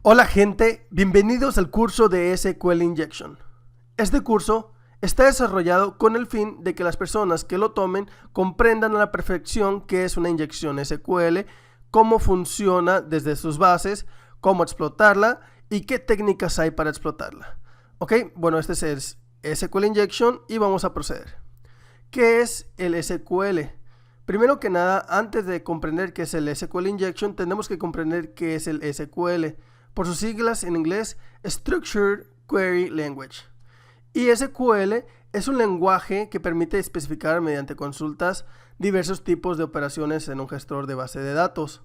Hola gente, bienvenidos al curso de SQL Injection. Este curso está desarrollado con el fin de que las personas que lo tomen comprendan a la perfección qué es una inyección SQL, cómo funciona desde sus bases, cómo explotarla y qué técnicas hay para explotarla. Ok, bueno, este es el SQL Injection y vamos a proceder. ¿Qué es el SQL? Primero que nada, antes de comprender qué es el SQL Injection, tenemos que comprender qué es el SQL. Por sus siglas en inglés, Structured Query Language. Y SQL es un lenguaje que permite especificar mediante consultas diversos tipos de operaciones en un gestor de base de datos.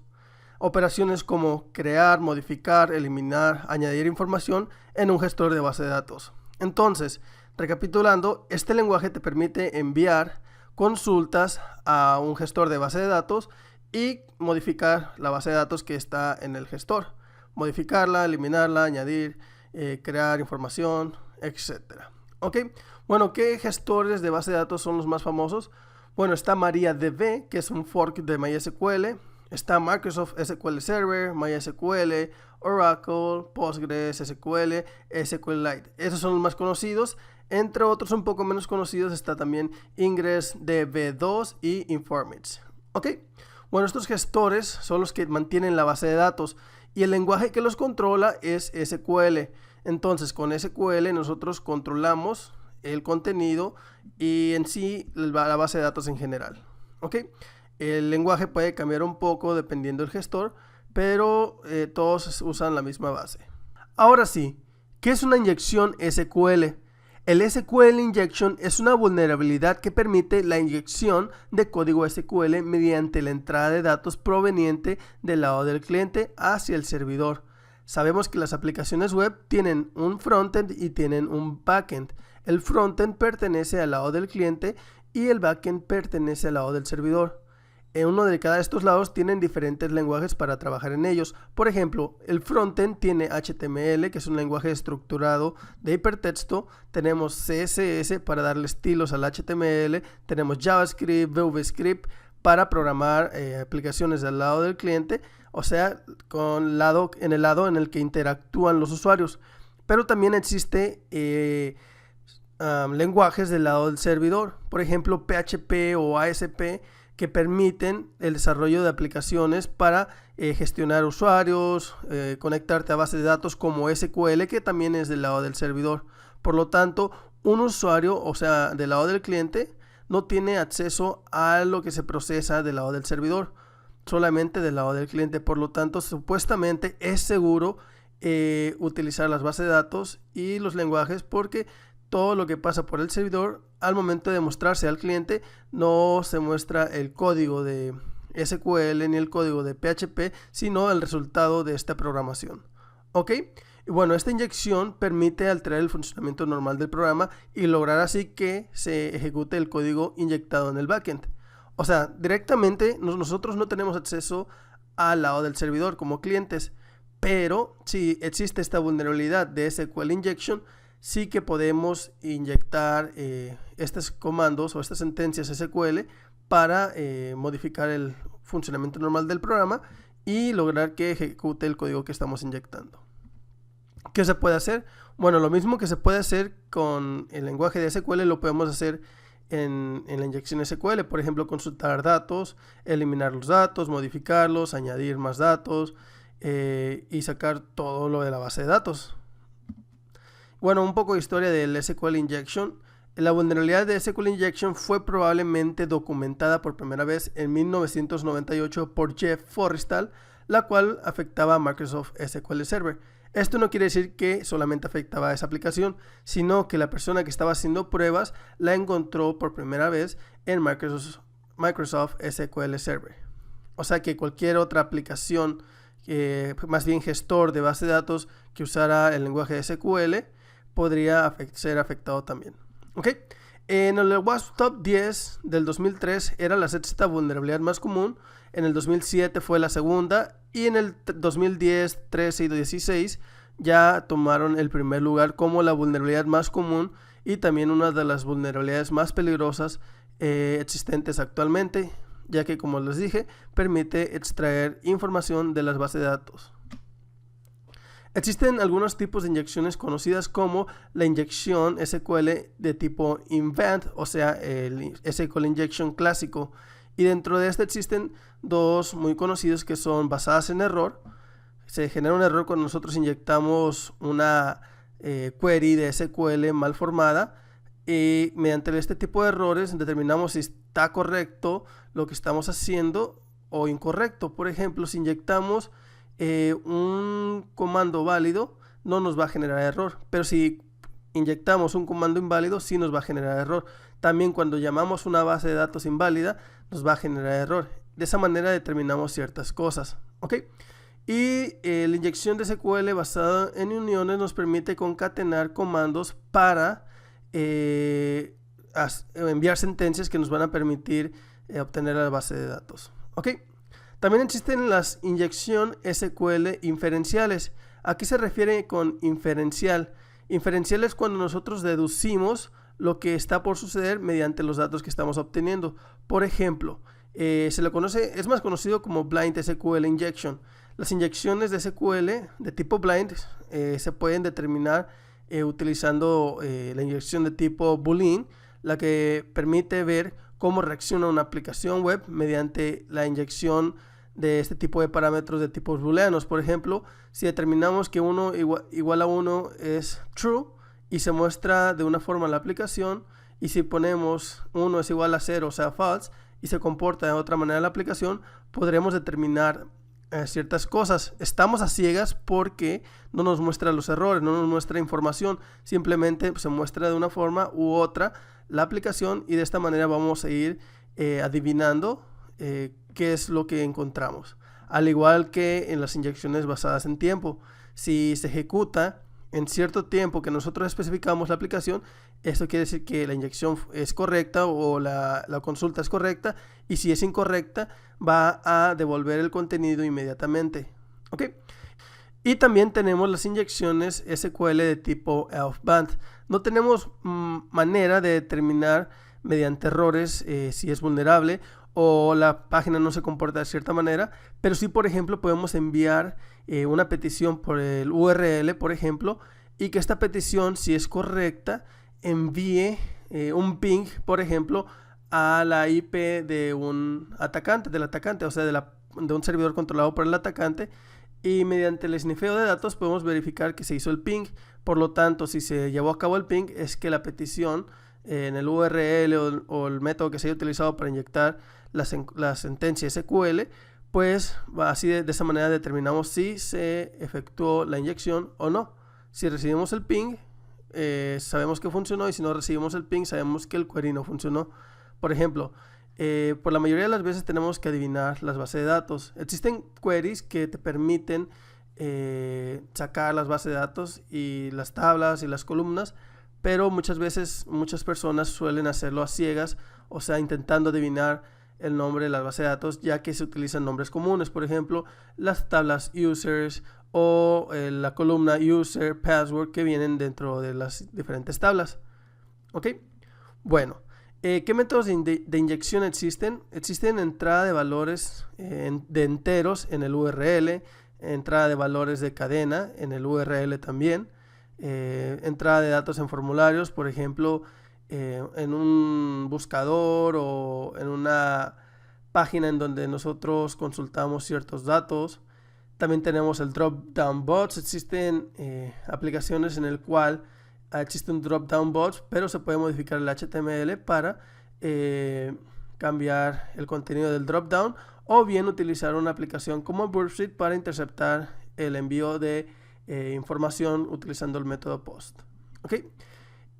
Operaciones como crear, modificar, eliminar, añadir información en un gestor de base de datos. Entonces, recapitulando, este lenguaje te permite enviar consultas a un gestor de base de datos y modificar la base de datos que está en el gestor. Modificarla, eliminarla, añadir, crear información, etc. ¿Ok? Bueno, ¿qué gestores de base de datos son los más famosos? Bueno, está MariaDB, que es un fork de MySQL. Está Microsoft SQL Server, MySQL, Oracle, PostgreSQL, SQLite. Esos son los más conocidos. Entre otros un poco menos conocidos está también Ingress DB2 y Informix. ¿Ok? Bueno, estos gestores son los que mantienen la base de datos y el lenguaje que los controla es SQL. Entonces, con SQL nosotros controlamos el contenido y en sí la base de datos en general. ¿Ok? El lenguaje puede cambiar un poco dependiendo del gestor, pero todos usan la misma base. Ahora sí, ¿qué es una inyección SQL? El SQL Injection es una vulnerabilidad que permite la inyección de código SQL mediante la entrada de datos proveniente del lado del cliente hacia el servidor. Sabemos que las aplicaciones web tienen un frontend y tienen un backend. El frontend pertenece al lado del cliente y el backend pertenece al lado del servidor. Uno de cada de estos lados tienen diferentes lenguajes para trabajar en ellos. Por ejemplo, el frontend tiene HTML, que es un lenguaje estructurado de hipertexto. Tenemos CSS para darle estilos al HTML. Tenemos JavaScript, VBScript para programar aplicaciones del lado del cliente, o sea, en el lado en el que interactúan los usuarios. Pero también existe lenguajes del lado del servidor. Por ejemplo, PHP o ASP, que permiten el desarrollo de aplicaciones para gestionar usuarios, conectarte a bases de datos como SQL, que también es del lado del servidor. Por lo tanto, un usuario, o sea, del lado del cliente, no tiene acceso a lo que se procesa del lado del servidor, solamente del lado del cliente. Por lo tanto, supuestamente es seguro utilizar las bases de datos y los lenguajes, porque todo lo que pasa por el servidor al momento de mostrarse al cliente no se muestra el código de SQL ni el código de PHP, sino el resultado de esta programación. ¿Ok? Y bueno, esta inyección permite alterar el funcionamiento normal del programa y lograr así que se ejecute el código inyectado en el backend. O sea, directamente nosotros no tenemos acceso al lado del servidor como clientes, pero si existe esta vulnerabilidad de SQL Injection, sí que podemos inyectar estos comandos o estas sentencias SQL para modificar el funcionamiento normal del programa y lograr que ejecute el código que estamos inyectando. ¿Qué se puede hacer? Bueno, lo mismo que se puede hacer con el lenguaje de SQL lo podemos hacer en la inyección SQL. Por ejemplo, consultar datos, eliminar los datos, modificarlos, añadir más datos y sacar todo lo de la base de datos. Bueno, un poco de historia del SQL Injection. La vulnerabilidad de SQL Injection fue probablemente documentada por primera vez en 1998 por Jeff Forrestal, la cual afectaba a Microsoft SQL Server. Esto no quiere decir que solamente afectaba a esa aplicación, sino que la persona que estaba haciendo pruebas la encontró por primera vez en Microsoft SQL Server. O sea que cualquier otra aplicación, más bien gestor de base de datos que usara el lenguaje de SQL, podría ser afectado también. ¿Ok? En el WASP Top 10 del 2003 era la sexta vulnerabilidad más común, en el 2007 fue la segunda y en el 2010, 13 y 16 ya tomaron el primer lugar como la vulnerabilidad más común y también una de las vulnerabilidades más peligrosas existentes actualmente, ya que, como les dije, permite extraer información de las bases de datos. Existen algunos tipos de inyecciones conocidas como la inyección SQL de tipo invent, o sea, el SQL injection clásico. Y dentro de este existen dos muy conocidos que son basadas en error. Se genera un error cuando nosotros inyectamos una query de SQL mal formada, y mediante este tipo de errores determinamos si está correcto lo que estamos haciendo o incorrecto. Por ejemplo, si inyectamos un comando válido, no nos va a generar error, pero si inyectamos un comando inválido, sí nos va a generar error. También cuando llamamos una base de datos inválida, nos va a generar error. De esa manera determinamos ciertas cosas, ¿ok? Y la inyección de SQL basada en uniones nos permite concatenar comandos para enviar sentencias que nos van a permitir obtener la base de datos, ¿ok? También existen las inyección SQL inferenciales. ¿A qué se refiere con inferencial? Inferencial es cuando nosotros deducimos lo que está por suceder mediante los datos que estamos obteniendo. Por ejemplo, se le conoce, es más conocido como blind SQL injection. Las inyecciones de SQL de tipo blind se pueden determinar utilizando la inyección de tipo boolean, la que permite ver cómo reacciona una aplicación web mediante la inyección de este tipo de parámetros de tipos booleanos. Por ejemplo, si determinamos que 1 igual a 1 es true y se muestra de una forma en la aplicación, y si ponemos 1 es igual a 0, o sea false, y se comporta de otra manera en la aplicación, podremos determinar ciertas cosas. Estamos a ciegas porque no nos muestra los errores, no nos muestra información, simplemente se muestra de una forma u otra la aplicación, y de esta manera vamos a ir adivinando qué es lo que encontramos. Al igual que en las inyecciones basadas en tiempo, si se ejecuta en cierto tiempo que nosotros especificamos la aplicación, esto quiere decir que la inyección es correcta o la consulta es correcta, y si es incorrecta va a devolver el contenido inmediatamente, ¿ok? Y también tenemos las inyecciones SQL de tipo elf-band. No tenemos manera de determinar mediante errores si es vulnerable o la página no se comporta de cierta manera, pero sí, por ejemplo, podemos enviar una petición por el URL, por ejemplo, y que esta petición, si es correcta, envíe un ping, por ejemplo, a la IP de un atacante, del atacante, o sea, de un servidor controlado por el atacante, y mediante el snifeo de datos podemos verificar que se hizo el ping. Por lo tanto, si se llevó a cabo el ping, es que la petición en el URL o el método que se haya utilizado para inyectar la sentencia SQL, pues así de esa manera determinamos si se efectuó la inyección o no. Si recibimos el ping, sabemos que funcionó, y si no recibimos el ping, sabemos que el query no funcionó. Por ejemplo, por la mayoría de las veces tenemos que adivinar las bases de datos. Existen queries que te permiten sacar las bases de datos y las tablas y las columnas, pero muchas veces muchas personas suelen hacerlo a ciegas, o sea, intentando adivinar el nombre de la base de datos, ya que se utilizan nombres comunes, por ejemplo, las tablas users o la columna user, password, que vienen dentro de las diferentes tablas, ¿ok? Bueno, ¿qué métodos de inyección existen? Existen entrada de valores de enteros en el URL, entrada de valores de cadena en el URL también, entrada de datos en formularios, por ejemplo, en un buscador o en una página en donde nosotros consultamos ciertos datos. También tenemos el drop-down bots. Existen aplicaciones en el cual existe un drop-down bot, pero se puede modificar el HTML para cambiar el contenido del drop-down, o bien utilizar una aplicación como Burpsuite para interceptar el envío de información utilizando el método post, ¿ok?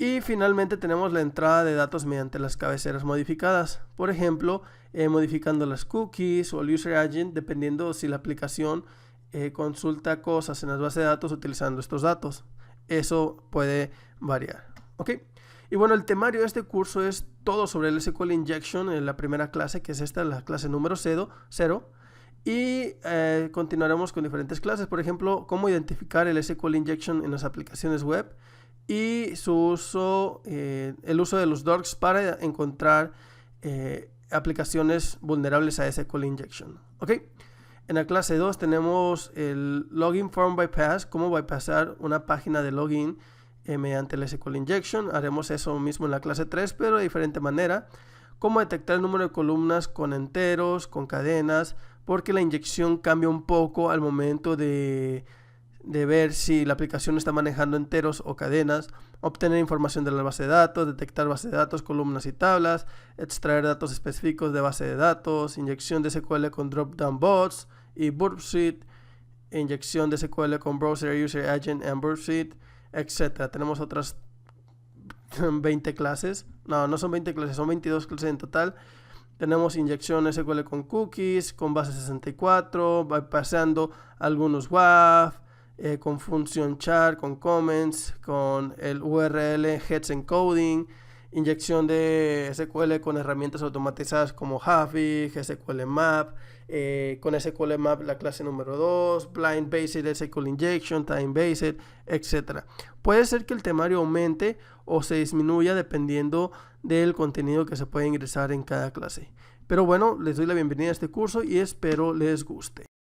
Y finalmente tenemos la entrada de datos mediante las cabeceras modificadas, por ejemplo, modificando las cookies o el user agent, dependiendo si la aplicación consulta cosas en las bases de datos utilizando estos datos. Eso puede variar, ¿ok? Y bueno, el temario de este curso es todo sobre el SQL Injection en la primera clase, que es esta, la clase número 0. Y continuaremos con diferentes clases, por ejemplo, cómo identificar el SQL Injection en las aplicaciones web y su uso, el uso de los dorks para encontrar aplicaciones vulnerables a SQL Injection, ¿ok? En la clase 2 tenemos el Login Form Bypass, cómo bypassar una página de login mediante el SQL Injection. Haremos eso mismo en la clase 3, pero de diferente manera. Cómo detectar el número de columnas con enteros, con cadenas, porque la inyección cambia un poco al momento de ver si la aplicación está manejando enteros o cadenas, obtener información de la base de datos, detectar base de datos, columnas y tablas, extraer datos específicos de base de datos, inyección de SQL con drop-down bots y Burp Suite, inyección de SQL con Browser User Agent and Burp Suite, etc. Tenemos otras 20 clases, no son 20 clases, son 22 clases en total. Tenemos inyección SQL con cookies, con base 64, bypassando algunos WAF, con función char, con comments, con el URL heads encoding, inyección de SQL con herramientas automatizadas como Havik, SQL Map, con SQL Map la clase número 2, Blind Based SQL Injection, Time Based, etc. Puede ser que el temario aumente o se disminuya dependiendo del contenido que se puede ingresar en cada clase. Pero bueno, les doy la bienvenida a este curso y espero les guste.